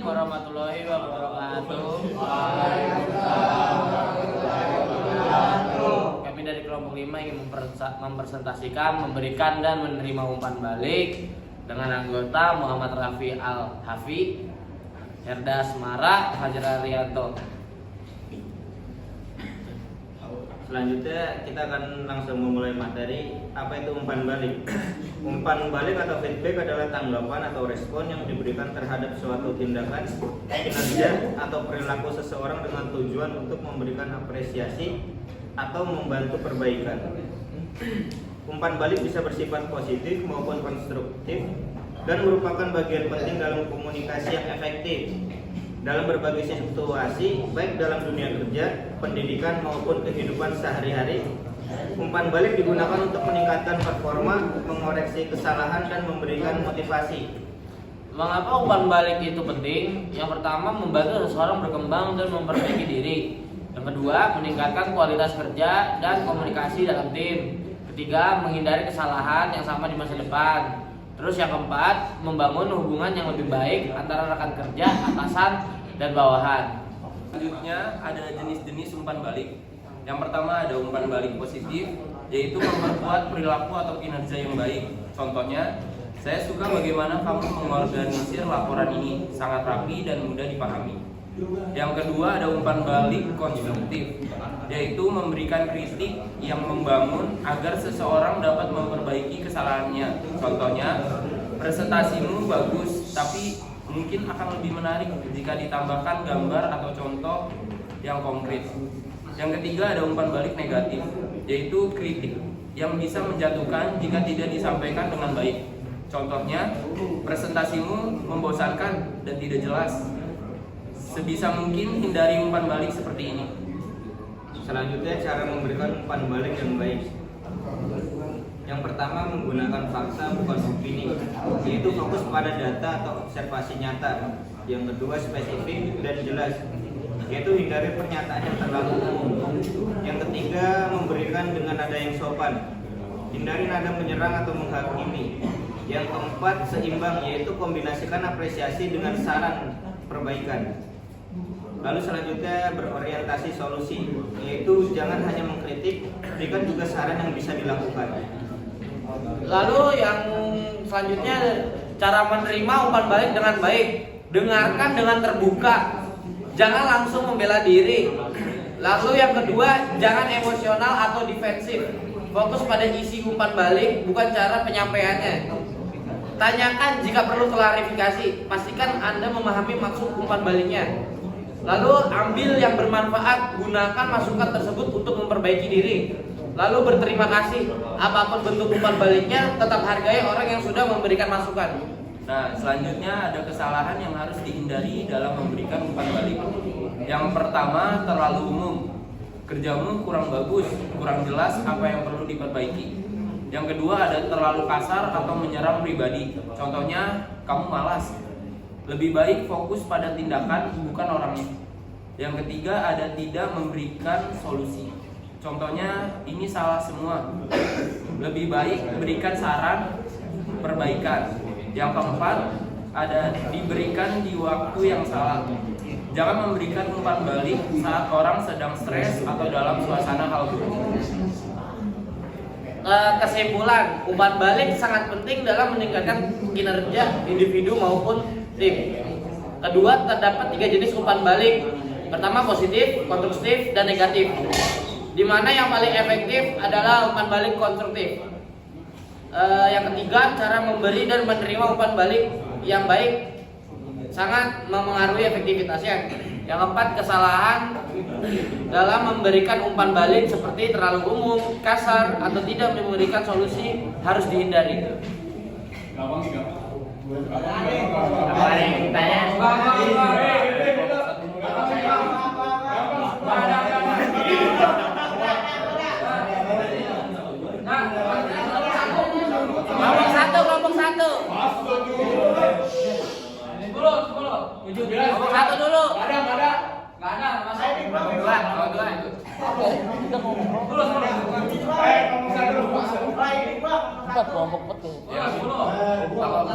warahmatullahi wabarakatuh. Kami dari kelompok 5 ingin mempresentasikan, memberikan dan menerima umpan balik dengan anggota Muhammad Rafi Al-Hafi, Herda Semara, Fajar Arianto. Selanjutnya kita akan langsung memulai materi. Apa itu umpan balik? Umpan balik atau feedback adalah tanggapan atau respon yang diberikan terhadap suatu tindakan, kinerja atau perilaku seseorang dengan tujuan untuk memberikan apresiasi atau membantu perbaikan. Umpan balik bisa bersifat positif maupun konstruktif dan merupakan bagian penting dalam komunikasi yang efektif dalam berbagai situasi, baik dalam dunia kerja, pendidikan maupun kehidupan sehari-hari. Umpan balik digunakan untuk meningkatkan performa, mengoreksi kesalahan, dan memberikan motivasi. Mengapa umpan balik itu penting? Yang pertama, membantu seseorang berkembang dan memperbaiki diri. Yang kedua, meningkatkan kualitas kerja dan komunikasi dalam tim. Ketiga, menghindari kesalahan yang sama di masa depan. Terus yang keempat, membangun hubungan yang lebih baik antara rekan kerja, atasan, dan bawahan. Selanjutnya ada jenis-jenis umpan balik. Yang pertama ada umpan balik positif, yaitu memperkuat perilaku atau kinerja yang baik. Contohnya, saya suka bagaimana kamu mengorganisir laporan ini, sangat rapi dan mudah dipahami. Yang kedua ada umpan balik konstruktif, yaitu memberikan kritik yang membangun agar seseorang dapat memperbaiki kesalahannya. Contohnya, presentasimu bagus, tapi mungkin akan lebih menarik jika ditambahkan gambar atau contoh yang konkret. Yang ketiga ada umpan balik negatif, yaitu kritik yang bisa menjatuhkan jika tidak disampaikan dengan baik. Contohnya, presentasimu membosankan dan tidak jelas. Sebisa mungkin hindari umpan balik seperti ini. Selanjutnya cara memberikan umpan balik yang baik. Yang pertama, menggunakan fakta bukan opini, yaitu fokus pada data atau observasi nyata. Yang kedua, spesifik dan jelas, yaitu hindari pernyataan yang terlalu umum. Yang ketiga, memberikan dengan nada yang sopan, hindari nada menyerang atau menghakimi. Yang keempat, seimbang, yaitu kombinasikan apresiasi dengan saran perbaikan. Lalu selanjutnya berorientasi solusi, yaitu jangan hanya mengkritik, berikan juga saran yang bisa dilakukan. Lalu yang selanjutnya, cara menerima umpan balik dengan baik. Dengarkan dengan terbuka, jangan langsung membela diri. Lalu yang kedua, jangan emosional atau defensif. Fokus pada isi umpan balik, bukan cara penyampaiannya. Tanyakan jika perlu klarifikasi, pastikan Anda memahami maksud umpan baliknya. Lalu ambil yang bermanfaat, gunakan masukan tersebut untuk memperbaiki diri. Lalu berterima kasih, apapun bentuk umpan baliknya, tetap hargai orang yang sudah memberikan masukan. Nah, selanjutnya ada kesalahan yang harus dihindari dalam memberikan umpan balik. Yang pertama, terlalu umum. Kerjamu kurang bagus, kurang jelas apa yang perlu diperbaiki. Yang kedua, ada terlalu kasar atau menyerang pribadi. Contohnya, kamu malas. Lebih baik fokus pada tindakan, bukan orangnya. Yang ketiga, ada tidak memberikan solusi. Contohnya, ini salah semua. Lebih baik berikan saran perbaikan. Yang keempat, ada diberikan di waktu yang salah. Jangan memberikan umpan balik saat orang sedang stres atau dalam suasana hal buruk. Kesimpulan, umpan balik sangat penting dalam meningkatkan kinerja individu maupun tim. Kedua, terdapat 3 jenis umpan balik. Pertama, positif, konstruktif, dan negatif. Di mana yang paling efektif adalah umpan balik konstruktif. Yang ketiga, cara memberi dan menerima umpan balik yang baik sangat memengaruhi efektivitasnya. Yang keempat, kesalahan dalam memberikan umpan balik seperti terlalu umum, kasar, atau tidak memberikan solusi harus dihindari. Apa ada yang ditanya? Kelompok satu. Kelompok satu dulu. Nggak ada. Masuk. Dua itu. Kelompok betul. Ya, 10. Kalau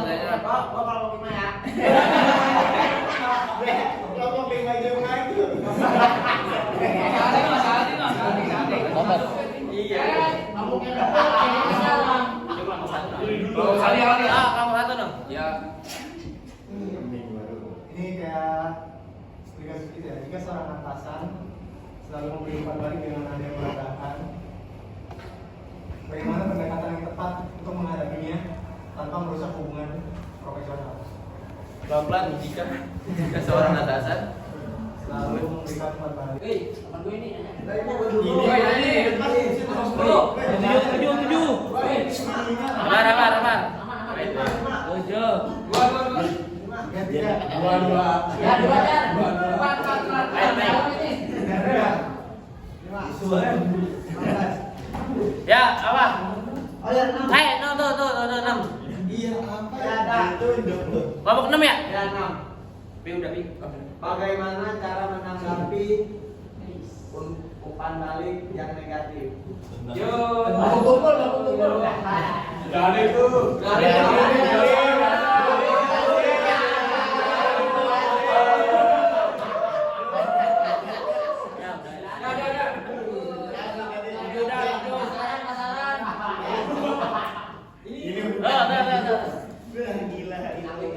gitu ya. Jika seorang atasan selalu memberi umpan balik dengan nada yang merendahkan, bagaimana pendekatan yang tepat untuk menghadapinya tanpa merusak hubungan profesional? Pelan-pelan jika seorang atasan Selalu memberikan umpan balik. teman gue ini. Sabar. Tujuh. Ya, apa? Tuh, 6. Kelompok 6 ya? Ya, 6. Udah, Pi. Bagaimana cara menanggapi umpan balik yang negatif? Yo. Gak ada itu.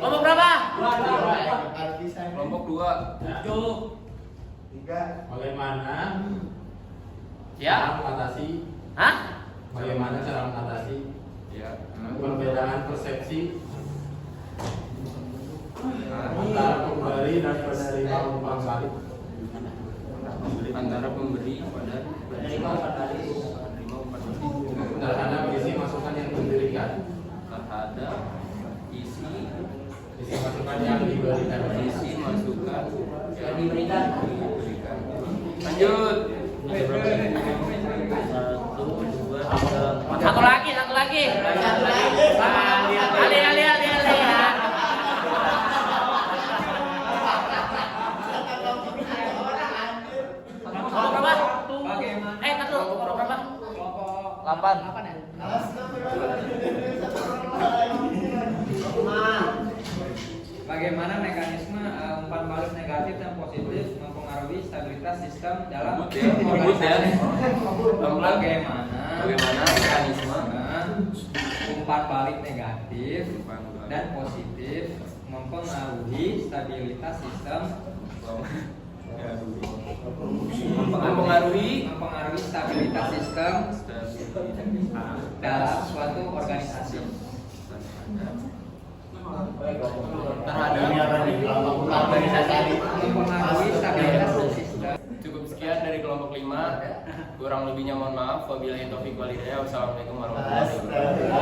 Kelompok berapa? kelompok 2. Bagaimana Ya. cara mengatasi Hah? bagaimana cara mengatasi Ya. perbedaan persepsi antara pemberi dan penerima umpan balik? Antara pemberi pada penerima umpan balik Terhadap isi masukan yang diberikan, terhadap isi masukan yang diberikan. yang diberikan. Lanjut. 1, 2, 3, 4. Satu lagi. Ali ya. Kelompok berapa? Kelompok berapa? 8 ya? Bagaimana mekanisme umpan balik negatif dan positif mempengaruhi stabilitas sistem dalam organisasi? Bagaimana mekanisme umpan balik negatif dan positif mempengaruhi stabilitas sistem mempengaruhi stabilitas sistem dalam suatu organisasi? Mempengaruhi stabilitas sistem. Cukup sekian dari kelompok 5. Kurang lebihnya mohon maaf. Wabillahi taufiq wal hidayah. Wassalamualaikum warahmatullahi wabarakatuh.